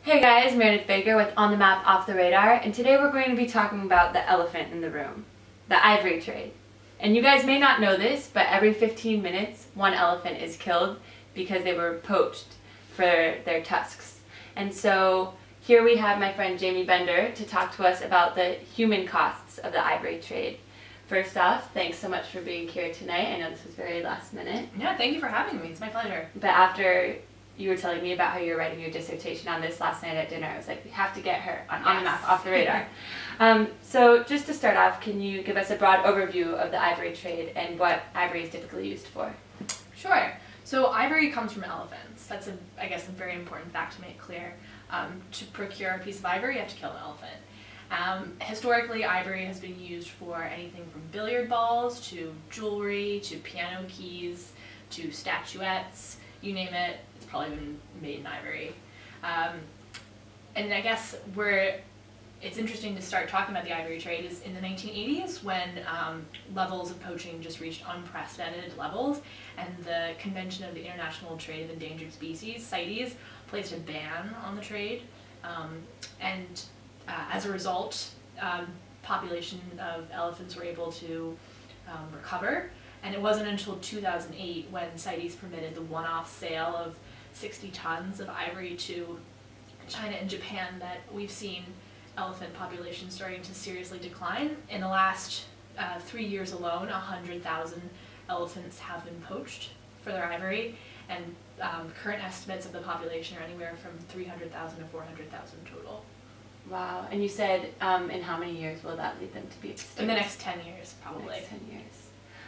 Hey guys, Meredith Baker with On the Map Off the Radar, and today we're going to be talking about the elephant in the room, the ivory trade. And you guys may not know this, but every 15 minutes one elephant is killed because they were poached for their tusks. And so here we have my friend Jamee Bender to talk to us about the human costs of the ivory trade. First off, thanks so much for being here tonight. I know this was very last minute. Yeah, thank you for having me. It's my pleasure. But after you were telling me about how you were writing your dissertation on this last night at dinner, I was like, we have to get her on the Map Off the Radar. So just to start off, can you give us a broad overview of the ivory trade and what ivory is typically used for? Sure. So ivory comes from elephants. That's, I guess, a very important fact to make clear. To procure a piece of ivory, you have to kill an elephant. Historically, ivory has been used for anything from billiard balls to jewelry to piano keys to statuettes. You name it, it's probably been made in ivory. And I guess where it's interesting to start talking about the ivory trade is in the 1980s when levels of poaching just reached unprecedented levels, and the Convention of the International Trade of Endangered Species, CITES, placed a ban on the trade. As a result, population of elephants were able to recover. And it wasn't until 2008 when CITES permitted the one-off sale of 60 tons of ivory to China and Japan that we've seen elephant populations starting to seriously decline. In the last 3 years alone, 100,000 elephants have been poached for their ivory, and current estimates of the population are anywhere from 300,000 to 400,000 total. Wow. And you said in how many years will that lead them to be extinct? In the next 10 years, probably. Next 10 years.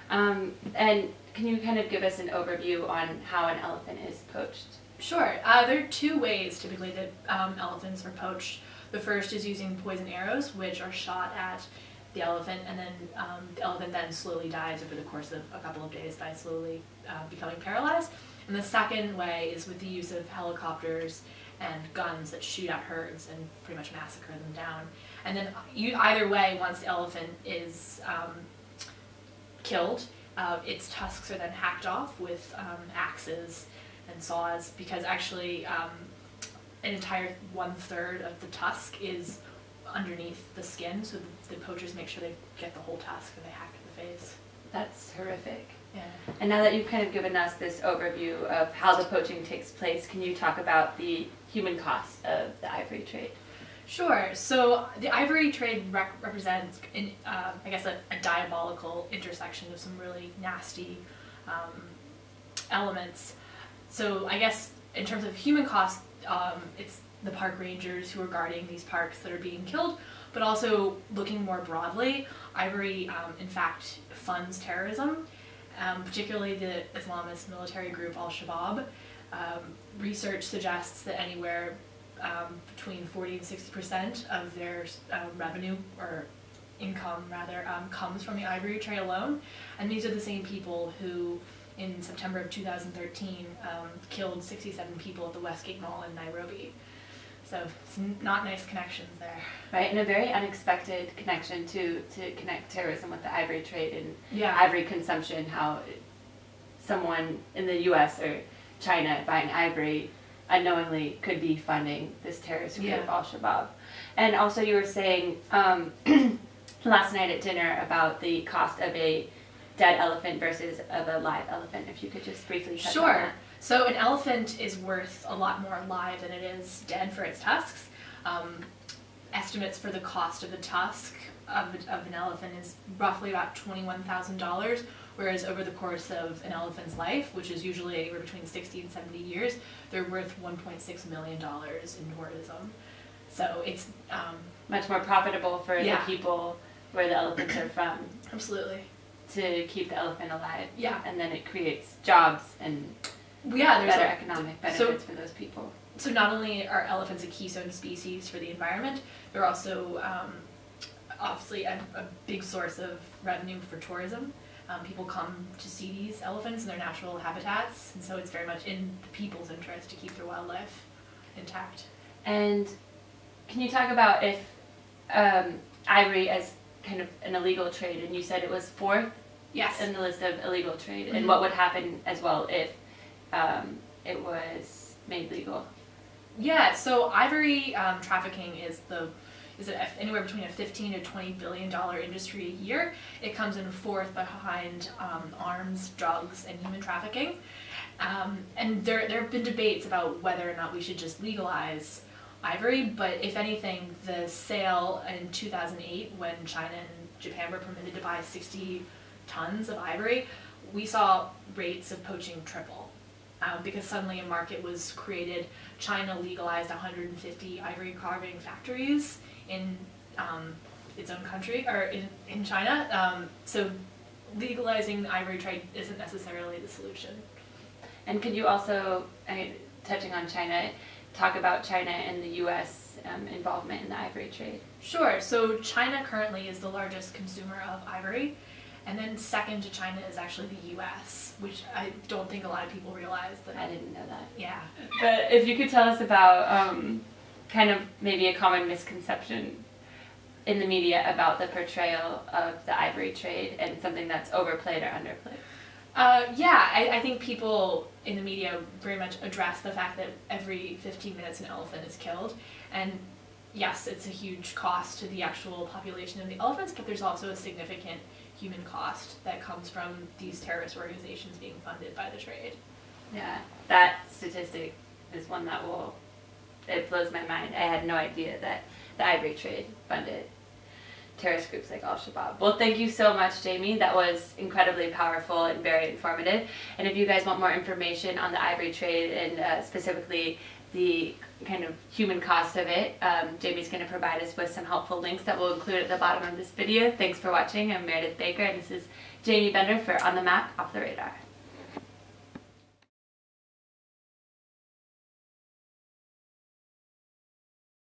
And can you kind of give us an overview on how an elephant is poached? Sure. There are two ways typically that elephants are poached. The first is using poison arrows, which are shot at the elephant, and then the elephant then slowly dies over the course of a couple of days by slowly becoming paralyzed. And the second way is with the use of helicopters and guns that shoot at herds and pretty much massacre them down. And then either way, once the elephant is killed, its tusks are then hacked off with axes and saws, because actually an entire 1/3 of the tusk is underneath the skin, so the poachers make sure they get the whole tusk and they hack the face. That's horrific. Yeah. And now that you've kind of given us this overview of how the poaching takes place, can you talk about the human cost of the ivory trade? Sure. So the ivory trade represents, I guess, a diabolical intersection of some really nasty elements. So I guess in terms of human cost, it's the park rangers who are guarding these parks that are being killed, but also looking more broadly, ivory in fact funds terrorism, particularly the Islamist military group Al-Shabaab. Research suggests that anywhere between 40 and 60% of their revenue, or income rather, comes from the ivory trade alone. And these are the same people who, in September of 2013, killed 67 people at the Westgate Mall in Nairobi. So some not nice connections there. Right, and a very unexpected connection to connect terrorism with the ivory trade and Yeah. ivory consumption, how someone in the US or China buying ivory unknowingly could be funding this terrorist group, Al-Shabaab. And also you were saying last night at dinner about the cost of a dead elephant versus of a live elephant, if you could just briefly touch on that. So an elephant is worth a lot more alive than it is dead for its tusks. Estimates for the cost of the tusk of an elephant is roughly about $21,000, whereas over the course of an elephant's life, which is usually anywhere between 60 and 70 years, they're worth $1.6 million in tourism. So it's much more profitable for the people where the elephants are from. Absolutely. To keep the elephant alive. Yeah. And then it creates jobs and better economic benefits for those people. So not only are elephants a keystone species for the environment, they're also obviously a big source of revenue for tourism. People come to see these elephants in their natural habitats, and so it's very much in the people's interest to keep their wildlife intact. And can you talk about if ivory as kind of an illegal trade, and you said it was fourth in the list of illegal trade, and what would happen as well if it was made legal? Yeah, so ivory trafficking is anywhere between a $15 to $20 billion industry a year. It comes in fourth behind arms, drugs, and human trafficking. And there have been debates about whether or not we should just legalize ivory, but if anything, the sale in 2008, when China and Japan were permitted to buy 60 tons of ivory, we saw rates of poaching triple. Because suddenly a market was created. China legalized 150 ivory carving factories in its own country, or in China. So legalizing the ivory trade isn't necessarily the solution. And could you also, touching on China, talk about China and the U.S. Involvement in the ivory trade? Sure. So China currently is the largest consumer of ivory. And then second to China is actually the U.S., which I don't think a lot of people realize. I didn't know that. Yeah. But if you could tell us about kind of maybe a common misconception in the media about the portrayal of the ivory trade and something that's overplayed or underplayed. Yeah, I think people in the media very much address the fact that every 15 minutes an elephant is killed. And yes, it's a huge cost to the actual population of the elephants, but there's also a significant human cost that comes from these terrorist organizations being funded by the trade. Yeah, that statistic is one that it blows my mind. I had no idea that the ivory trade funded terrorist groups like Al-Shabaab. Well, thank you so much, Jamie. That was incredibly powerful and very informative. And if you guys want more information on the ivory trade and specifically the kind of human cost of it, Jamie's going to provide us with some helpful links that we'll include at the bottom of this video. Thanks for watching. I'm Meredith Baker, and this is Jamee Bender for On the Map, Off the Radar.